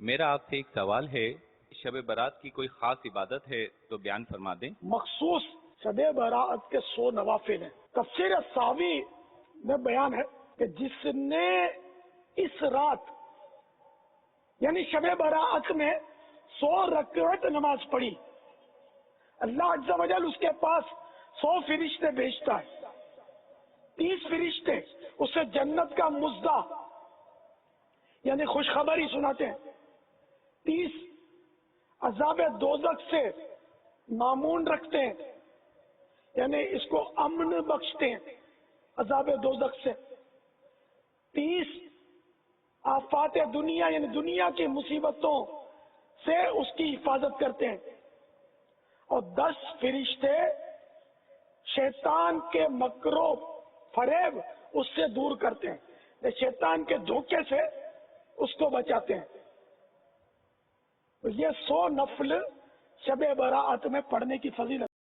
میرا آپ سے ایک سوال ہے، شب برات کی کوئی خاص عبادت ہے تو بیان فرما دیں۔ مخصوص شب برات کے 100 نوافل ہیں۔ تفسیر ساوی میں بیان ہے کہ جس نے اس رات یعنی شب برات میں 100 رکعت نماز پڑھی، اللہ عز و جل اس کے پاس 100 فرشتے بھیجتا ہے۔ 30 فرشتے اسے جنت کا مزدہ یعنی خوشخبری سناتے ہیں، 30 عذاب دوزخ سے مامون رکھتے ہیں یعنی اس کو امن بخشتے ہیں عذاب دوزخ سے، 30 آفات دنیا یعنی دنیا کی مصیبتوں سے اس کی حفاظت کرتے ہیں، اور 10 فرشتے شیطان کے مکر و فریب اس سے دور کرتے ہیں، شیطان کے دھوکے سے اس کو بچاتے ہیں۔ تو یہ 100 نفل شب برات میں پڑھنے کی فضیلت